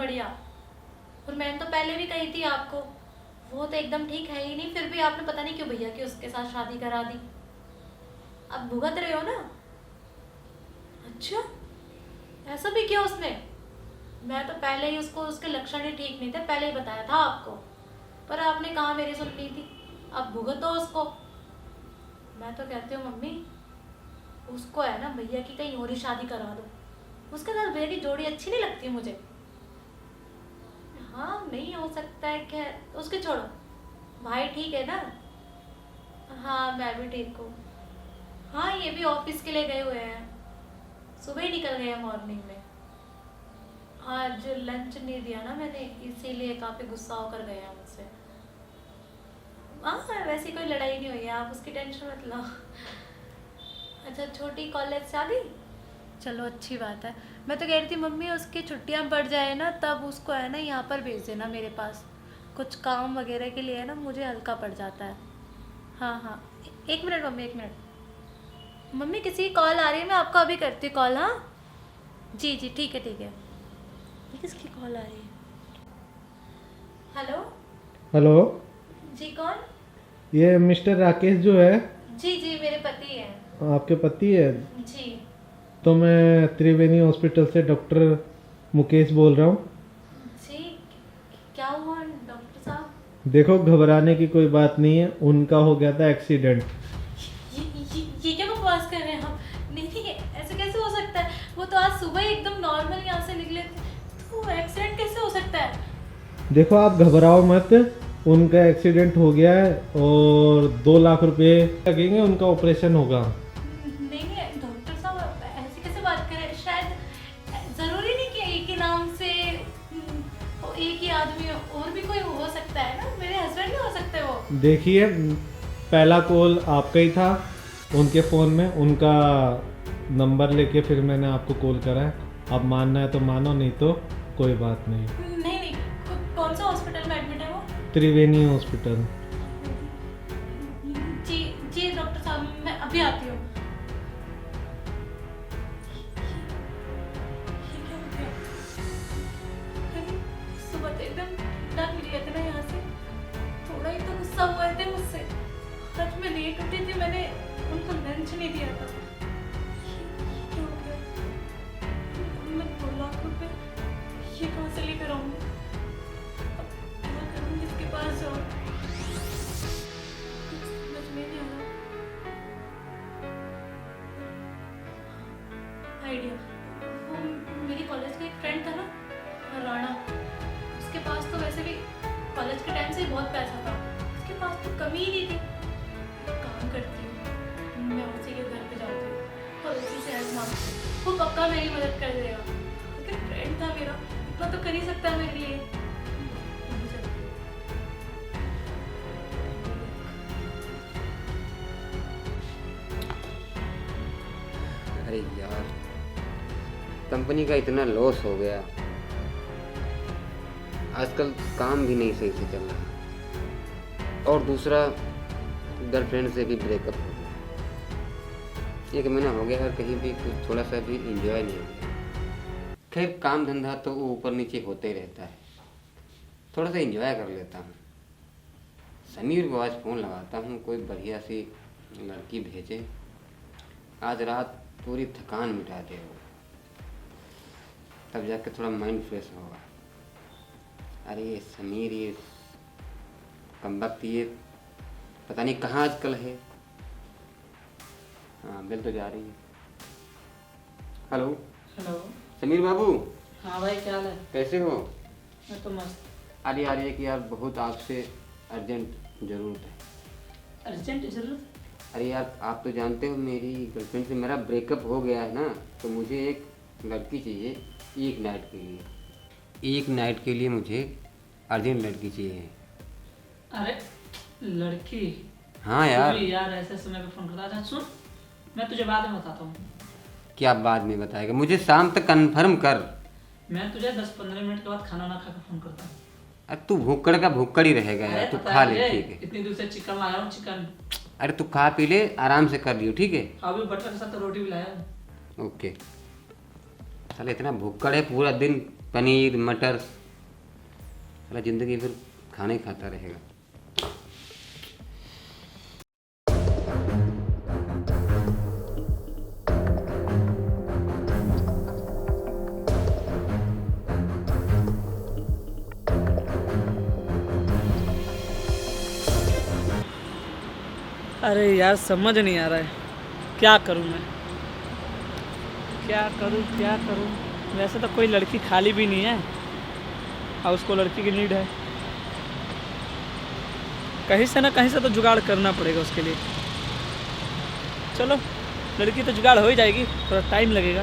बढ़िया। और मैंने तो पहले भी कही थी आपको, वो तो एकदम ठीक है ही नहीं, फिर भी आपने पता नहीं क्यों भैया की उसके साथ शादी करा दी। अब भुगत रहे हो ना। अच्छा, ऐसा भी किया उसने? मैं तो पहले ही उसको, उसके लक्षण ही ठीक नहीं थे, पहले ही बताया था आपको, पर आपने कहा मेरी सुननी थी। अब भुगतो उसको। मैं तो कहती हूँ मम्मी, उसको है ना भैया की कहीं और ही शादी करा दो। उसके साथ भैया की जोड़ी अच्छी नहीं लगती मुझे। हाँ नहीं हो सकता है क्या, उसके छोड़ो। भाई ठीक है ना? हाँ मैं भी ठीक हूँ। हाँ ये भी ऑफिस के लिए गए हुए हैं, सुबह ही निकल गए हैं मॉर्निंग में। आज लंच नहीं दिया ना मैंने, इसीलिए काफ़ी गुस्सा होकर गए हैं मुझसे। हाँ वैसी कोई लड़ाई नहीं हुई है, आप उसकी टेंशन मत लो। अच्छा, छोटी कॉलेज से आ गई? चलो अच्छी बात है। मैं तो कह रही थी मम्मी, उसकी छुट्टियां बढ़ जाए ना तब उसको है ना यहाँ पर भेज देना मेरे पास, कुछ काम वगैरह के लिए है ना, मुझे हल्का पड़ जाता है। हाँ हाँ, एक मिनट मम्मी, एक मिनट। मम्मी किसी की कॉल आ रही है, मैं आपको अभी करती हूँ कॉल। हाँ जी जी ठीक है ठीक है। ये किसकी कॉल आ रही है? हेलो। हेलो। जी कौन? ये मिस्टर राकेश जो है, जी जी मेरे पति हैं। आपके पति है? जी तो मैं त्रिवेणी हॉस्पिटल से डॉक्टर मुकेश बोल रहा हूँ। जी। क्या हुआ डॉक्टर साहब? देखो, घबराने की कोई बात नहीं है, उनका हो गया था एक्सीडेंट। ये क्या बकवास कर रहे हैं आप? नहीं नहीं, ऐसे कैसे हो सकता है? वो तो आज सुबह ही एकदम नॉर्मल यहाँ से निकले थे, तो एक्सीडेंट कैसे हो सकता है? देखो, आप घबराओ मत, उनका एक्सीडेंट हो गया है और 2 लाख रुपए लगेंगे, उनका ऑपरेशन होगा। नहीं नहीं डॉक्टर साहब, ऐसे कैसे बात करें? शायद जरूरी नहीं कि एक ही नाम से एक ही आदमी हो, और भी कोई हो सकता है ना, मेरे हस्बैंड भी हो सकते हैं वो। देखिए, पहला कॉल आपका ही था उनके फ़ोन में, उनका नंबर लेके फिर मैंने आपको कॉल करा है। अब मानना है तो मानो, नहीं तो कोई बात नहीं। नहीं नहीं, कौन सा हॉस्पिटल में एडमिट है वो? त्रिवेणी हॉस्पिटल। जी जी डॉक्टर साहब, मैं अभी आती हूँ। ये क्या हो गया? अरे, सुबह तो एकदम डर निकले थे ना यहाँ से, थोड़ा ही तो गुस्सा हुए थे मुझसे। आज मैं लेट उठी थी, मैंने उनको लंच नहीं दिया था। ये क्या हो गया? मैं 2 लाख रुपए ये कहाँ से लेकर आऊंगी? अब क्या करूँ, किसके पास जाऊँ? कुछ समझ में नहीं आ रहा। आइडिया, वो मेरी कॉलेज का एक फ्रेंड था ना, राणा, उसके पास तो वैसे भी कॉलेज के टाइम से ही बहुत पैसा था, उसके पास तो कमी ही नहीं थी। एक काम करती हूँ, मैं उसी के घर पे जाती हूँ और उसी से हेल्प मांगती हूँ, वो पक्का मेरी मदद कर देगा। क्योंकि फ्रेंड था मेरा, इतना तो कर ही सकता है मेरे लिए। वहीं चलती हूँ। अरे यार, कंपनी का इतना लॉस हो गया, आजकल काम भी नहीं सही से चल रहा, और दूसरा गर्लफ्रेंड से भी ब्रेकअप हो गया। 1 महीना हो गया और कहीं भी कुछ थोड़ा सा भी इंजॉय नहीं हो गया। खैर, काम धंधा तो वो ऊपर नीचे होते ही रहता है, थोड़ा सा इंजॉय कर लेता हूँ। समीर को आज फ़ोन लगाता हूँ, कोई बढ़िया सी लड़की भेजे, आज रात पूरी थकान मिटा दे वो, तब जाके थोड़ा माइंड फ्रेश होगा। अरे ये समीर, ये कमबख्त, ये पता नहीं कहाँ आजकल है। हाँ, बिल तो जा रही है। Hello hello. समीर बाबू, हाँ भाई, क्या हाल है? कैसे हो? मैं तो मस्त। अरे यार, ये कि यार बहुत आपसे अर्जेंट ज़रूरत है। अर्जेंट जरूरत? अरे यार, आप तो जानते हो मेरी गर्लफ्रेंड से मेरा ब्रेकअप हो गया है ना, तो मुझे एक लड़की चाहिए, एक नाइट के लिए। एक नाइट के लिए मुझे अर्जेंट लड़की चाहिए। अरे लड़की? हाँ यार। तू भी यार ऐसे समय पे फोन करता था। सुन, मैं तुझे बाद में बताता हूँ। क्या बाद में बताएगा? मुझे शाम तक कंफर्म कर। मैं तुझे 10-15 मिनट के बाद खाना ना खा के फोन करता हूँ। अरे तू भूखड़ का भूखड़ ही रहेगा यार, तू पता खा है ले, मुझे, ठीक है। इतनी दूर से चिकन लाया हूँ, चिकन। अरे तू खा पी ले, आराम से कर लियो, ठीक है। अभी बटर के साथ तो रोटी भी लाया हूँ। ओके। साले इतना भूखड़ है, पूरा दिन पनीर मटर, सारा ज़िंदगी फिर खाना ही खाता रहेगा। अरे यार समझ नहीं आ रहा है, क्या करूं मैं, क्या करूं क्या करूं। वैसे तो कोई लड़की खाली भी नहीं है और उसको लड़की की नीड है। कहीं से ना कहीं से तो जुगाड़ करना पड़ेगा उसके लिए। चलो लड़की तो जुगाड़ हो ही जाएगी, थोड़ा टाइम लगेगा।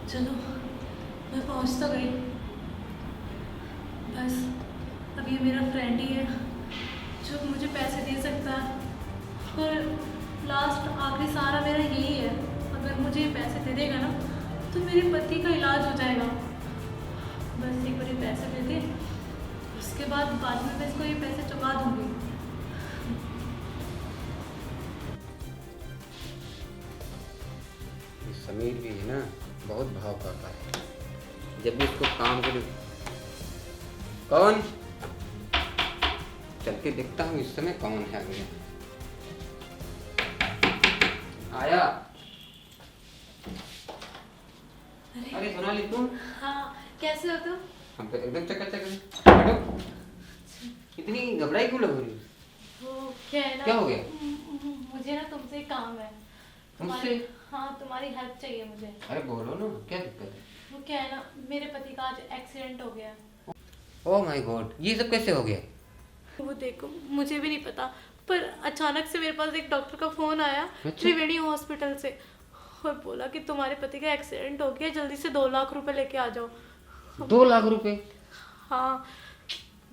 चलो मैं पहुंच तो गई, बस अब ये मेरा फ्रेंड ही है जो मुझे पैसे दे सकता है। और लास्ट आखिरी सहारा मेरा यही है, अगर मुझे ये पैसे दे देगा ना तो मेरे पति का इलाज हो जाएगा। बस एक बार ये पैसे दे दे, उसके बाद में मैं इसको ये पैसे चुका दूंगी। समीर भी है ना, बहुत भाव करता है। जब भी इसको काम के लिए कौन चल के देखता हूँ इस समय कौन है आगे। आया। अरे सोनाली तुम? हाँ कैसे हो तुम? हम तो एकदम चकाचक है। बैठो। इतनी घबराई क्यों लग रही है? वो क्या है ना, क्या हो गया? मुझे ना तुमसे एक काम है। मुझसे? हाँ तुम्हारी हेल्प चाहिए मुझे। अरे बोलो ना, क्या दिक्कत है? वो क्या है ना, मेरे पति का आज एक्सीडेंट हो गया। ओह माय गॉड, ये सब कैसे हो गया? वो देखो मुझे भी नहीं पता, पर अचानक से मेरे पास एक डॉक्टर का फोन आया अच्छा। त्रिवेणी हॉस्पिटल से, और बोला कि तुम्हारे पति का एक्सीडेंट हो गया, जल्दी से 2 लाख रुपए लेके आ जाओ। 2 लाख रुपए? हाँ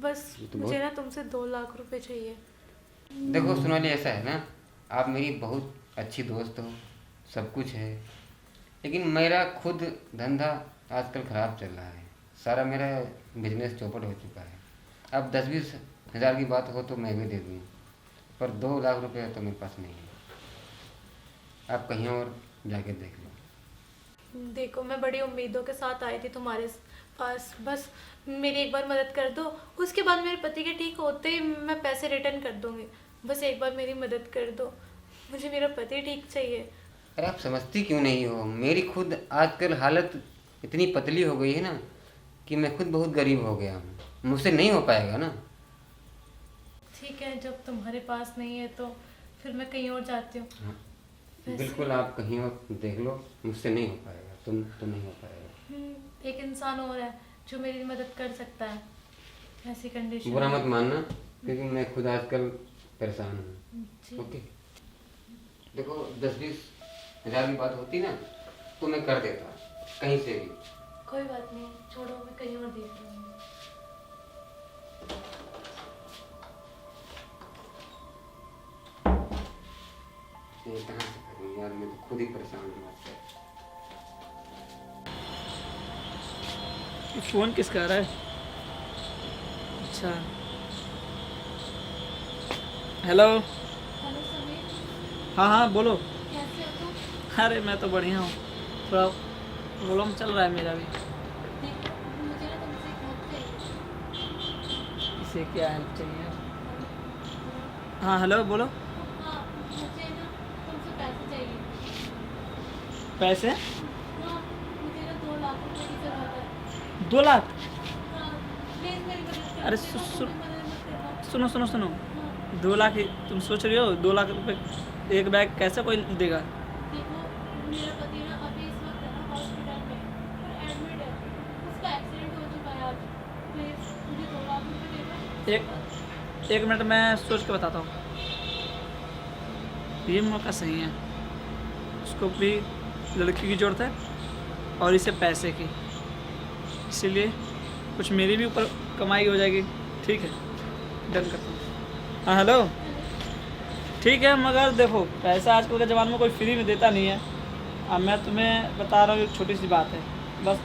बस तो मुझे ना तुमसे 2 लाख रुपए चाहिए। देखो सोनाली, ऐसा है ना, आप मेरी बहुत अच्छी दोस्त हो, सब कुछ है, लेकिन मेरा खुद धंधा आजकल ख़राब चल रहा है। सारा मेरा बिजनेस चौपट हो चुका है। अब 10-20 हज़ार की बात हो तो मैं भी दे दूँ, पर 2 लाख रुपए तो मेरे पास नहीं है। आप कहीं और जाके देख लो। देखो मैं बड़ी उम्मीदों के साथ आई थी तुम्हारे पास, बस मेरी एक बार मदद कर दो, उसके बाद मेरे पति के ठीक होते ही मैं पैसे रिटर्न कर दूंगी। बस एक बार मेरी मदद कर दो, मुझे मेरा पति ठीक चाहिए। अरे आप समझती क्यों नहीं हो? मेरी खुद आजकल हालत इतनी पतली हो गई है ना कि मैं खुद बहुत गरीब हो गया हूँ, मुझसे नहीं हो पाएगा ना। ठीक है, जब तुम्हारे पास नहीं है तो फिर मैं कहीं और जाती हूँ। हाँ, बिल्कुल आप कहीं और देख लो, मुझसे नहीं हो पाएगा, तुम तो नहीं हो पाएगा। एक इंसान और है जो मेरी मदद कर सकता है ऐसी कंडीशन। बुरा मत मानना, क्योंकि मैं खुद आजकल परेशान हूँ। जी। ओके, देखो 10-20 हज़ार की बात होती ना तो मैं कर देता कहीं से भी। कोई बात नहीं, छोड़ो मैं कहीं और देख लूँगी। ये कहाँ से करूँ यार, मैं तो खुद ही परेशान हूँ आजकल। फ़ोन किसका आ रहा है? अच्छा हेलो। हेलो समीर, हाँ हाँ बोलो। कैसे हो तुम? अरे मैं तो बढ़िया हूँ, थोड़ा प्रॉब्लम चल रहा है मेरा भी। देखो मुझे ना तुमसे एक हेल्प चाहिए। इसे क्या हेल्प चाहिए? हाँ हेलो बोलो। हाँ मुझे ना तुमसे पैसे चाहिए। पैसे? हाँ मुझे ना 2 लाख रुपए की जरूरत है। 2 लाख? हाँ प्लीज़ मेरी मदद करो। अरे देखो, तुम मेरी मदद मत करना। सुनो सुनो सुनो, हाँ 2 लाख तुम सोच रही हो? 2 लाख रुपए एक बैग कैसे कोई देगा? देखो मेरा पति ना अभी इस वक्त है ना हॉस्पिटल में और एडमिट है, उसका एक्सीडेंट हो चुका है आज। प्लीज़ मुझे 2 लाख रुपए दे दो। एक मिनट मैं सोच के बताता हूँ। ये मौका सही है, उसको भी लड़की की ज़रूरत है और इसे पैसे की, इसीलिए कुछ मेरी भी ऊपर कमाई हो जाएगी। ठीक है डन करता हूँ। हाँ हेलो, ठीक है, मगर देखो पैसा आजकल के ज़माने में कोई फ्री में देता नहीं है। अब मैं तुम्हें बता रहा हूँ, एक छोटी सी बात है, बस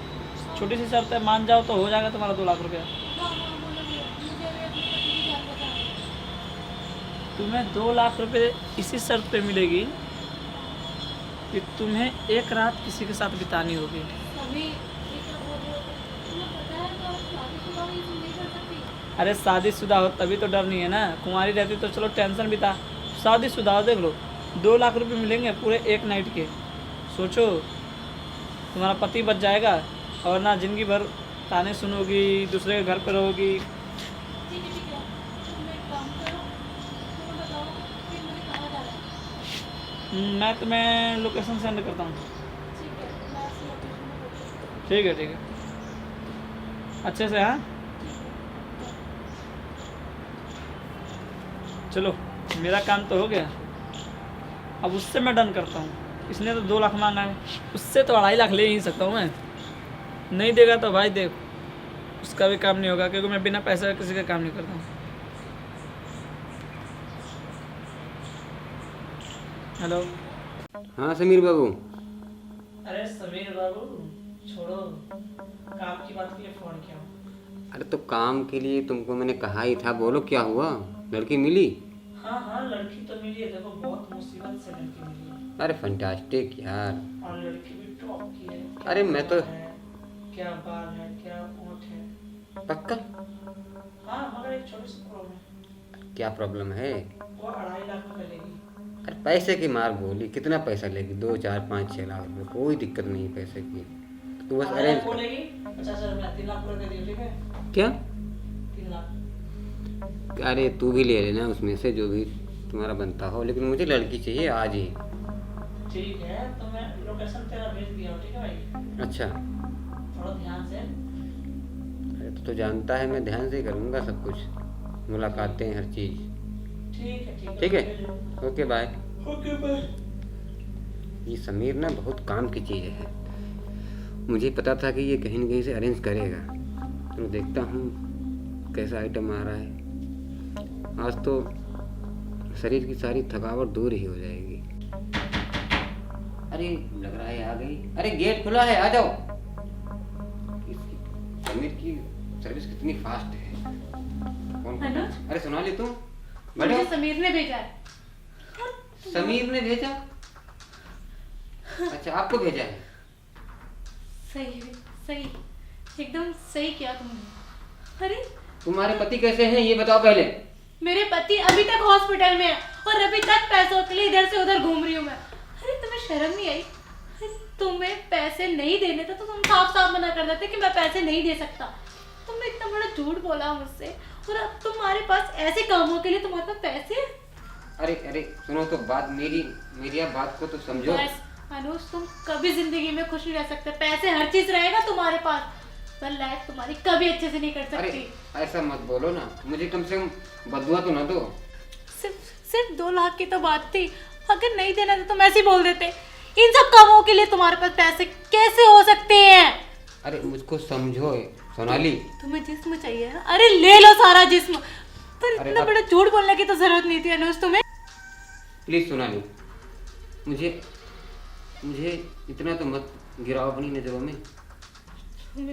छोटी सी शर्त है, मान जाओ तो हो जाएगा तुम्हारा 2 लाख रुपया। हाँ हाँ बोलो, मुझे अभी अपने पति की जान बचाना है। तुम्हें 2 लाख रुपए इसी शर्त पे मिलेगी कि तुम्हें एक रात किसी के साथ बितानी होगी। सभी ये क्या बोल रहे हो? तुम्हें पता है तो आप शादीशुदा हो, ये तुम नहीं कर सकती। अरे शादीशुदा हो तभी तो डर नहीं है ना। कुंवारी रहती तो चलो टेंशन भी था। शादीशुदा हो देख लो, 2 लाख रुपए मिलेंगे पूरे एक नाइट के। सोचो, तुम्हारा पति बच जाएगा और ना जिंदगी भर ताने सुनोगी, दूसरे के घर पर रहोगी। ठीक है ठीक है, तुम एक काम करो, तुम बताओ कि मुझे कहाँ जाना है। मैं तुम्हें लोकेशन सेंड करता हूँ। ठीक है, मैं इस लोकेशन में होती हूँ। ठीक है ठीक है, अच्छे से। हाँ चलो, मेरा काम तो हो गया। अब उससे मैं डन करता हूँ। इसने तो 2 लाख मांगा है, उससे तो 2.5 लाख ले ही सकता हूँ मैं। नहीं देगा तो भाई देख, उसका भी काम नहीं होगा, क्योंकि मैं बिना पैसे का किसी का काम नहीं करता हूँ। हेलो। हाँ समीर बाबू। अरे समीर बाबू, छोड़ो, काम की बात के लिए फ़ोन किया हूँ। अरे तो काम के लिए तुमको मैंने कहा ही था, बोलो क्या हुआ, लड़की मिली? हाँ हाँ, लड़की तो मिली है। देखो, बहुत मुसीबत से लड़की मिली है, अरे फंटास्टिक यार। और लड़की भी टॉप की है। क्या अरे मैं तो है, क्या बाल है, क्या ओठ है। पक्का? हाँ, मगर एक छोटी सी प्रॉब्लम है। क्या प्रॉब्लम है? वो 2.5 लाख में लेगी। अरे पैसे की मार बोली, कितना पैसा लेगी? 2, 4, 5, 6 लाख रुपए, कोई दिक्कत नहीं पैसे की। तू बस 2.5 अरेंज लाख वो कर। लेगी। 50,000 रुपया 3 लाख पूरा दे दियो, ठीक है? क्या? 3 लाख। अरे तू भी ले लेना उसमें से जो भी तुम्हारा बनता हो, लेकिन मुझे लड़की चाहिए आज ही। ठीक है, तो मैं लोकेशन तेरा भेज दिया हूँ, ठीक है भाई? अच्छा। थोड़ा ध्यान से। अरे तो जानता है मैं ध्यान से करूँगा सब कुछ, मुलाकातें हर चीज़। ठीक है ठीक है, भेजो। Okay bye. Okay bye. ये समीर ना बहुत काम की चीज़ है। मुझे पता था कि ये कहीं न कहीं से अरेंज करेगा, तो देखता हूँ कैसा आइटम आ रहा है। आज तो शरीर की सारी थकावट दूर ही हो जाएगी। अरे लग रहा है आ गई। अरे गेट खुला है, आ जाओ। इसकी समीर की सर्विस कितनी फास्ट है। कौन? अनुज? अरे सोनाली तुम मुझे बैठो। समीर ने भेजा है। समीर ने भेजा? अच्छा, आपको भेजा है? सही है, सही, एकदम सही किया तुमने। अरे तुम्हारे पति कैसे हैं ये बताओ पहले। मेरे पति अभी तक हॉस्पिटल में है और अभी तक पैसों के लिए इधर से उधर घूम रही हूँ मैं। अरे तुम्हें शर्म नहीं आई? अरे तुम्हें पैसे नहीं देने थे तो तुम साफ साफ मना कर देते कि मैं पैसे नहीं दे सकता। तुमने इतना बड़ा झूठ बोला मुझसे, और अब तुम्हारे पास ऐसे कामों के लिए तुम्हारे पास पैसे हैं? अरे अरे सुनो तो बात मेरी आप बात को तो समझो। बस अनुज, तुम कभी जिंदगी में खुश नहीं रह सकते। पैसे हर चीज रहेगा तुम्हारे पास, पर लाइफ तुम्हारी कभी अच्छे से नहीं कर अरे सकती। ऐसा मत बोलो ना, मुझे कम से कम बदुआ तो ना दो। सिर्फ 2 लाख की तो बात थी। अगर नहीं देना था तो मैं ऐसे ही बोल देते। इन सब कामों के लिए तुम्हारे पास पैसे कैसे हो सकते हैं? अरे मुझको समझो सोनाली। तुम्हें जिस्म चाहिए ना? अरे ले लो सारा जिस्म, पर अरे इतना अब- बड़ा झूठ बोलने की तो जरूरत नहीं थी अनुज तुम्हें। प्लीज सोनाली, मुझे इतना तो मत गिराओ अपनी नजरों में।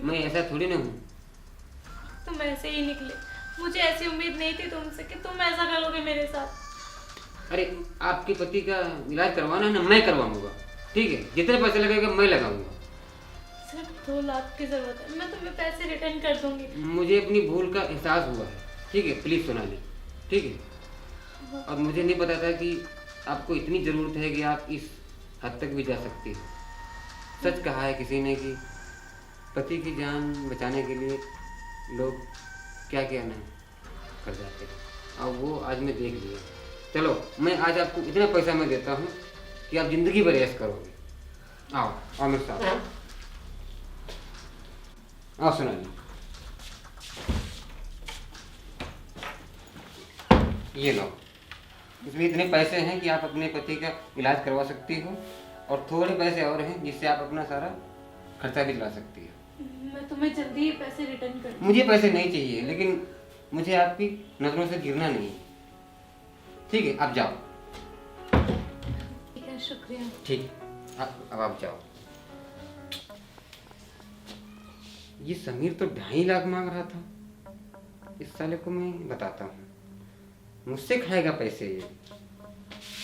मैं ऐसा थोड़ी ना हूँ। तुम ऐसे ही निकले। मुझे ऐसी उम्मीद नहीं थी तुमसे कि तुम ऐसा करोगे मेरे साथ। अरे आपके पति का इलाज करवाना है ना, मैं करवाऊंगा। ठीक है, जितने पैसे लगेगा मैं लगाऊंगा। सिर्फ 2 लाख की जरूरत है, मैं तुम्हें पैसे रिटर्न कर दूंगी। मुझे अपनी भूल का एहसास हुआ है। ठीक है, प्लीज सोनाली, ठीक है। और मुझे नहीं पता था कि आपको इतनी ज़रूरत है कि आप इस हद तक भी जा सकती हो। सच कहा है किसी ने कि पति की जान बचाने के लिए लोग क्या क्या नहीं कर जाते हैं, और वो आज मैं देख लिया। चलो, मैं आज आपको इतना पैसा मैं देता हूँ कि आप ज़िंदगी भर ऐश करोगे। आओ मेरे साथ, आओ सोनाली। ये लो, इसमें इतने पैसे हैं कि आप अपने पति का इलाज करवा सकती हो, और थोड़े पैसे और हैं जिससे आप अपना सारा खर्चा भी चला सकती हो। मैं तुम्हें जल्दी ही पैसे रिटर्न कर दूंगी। मुझे पैसे नहीं चाहिए, लेकिन मुझे आपकी नजरों से गिरना नहीं है। ठीक है, आप जाओ। ठीक है, शुक्रिया। ठीक, अब आप जाओ। ये समीर तो 2.5 लाख मांग रहा था। इस साले को मैं बताता हूँ, मुझसे खाएगा पैसे ये।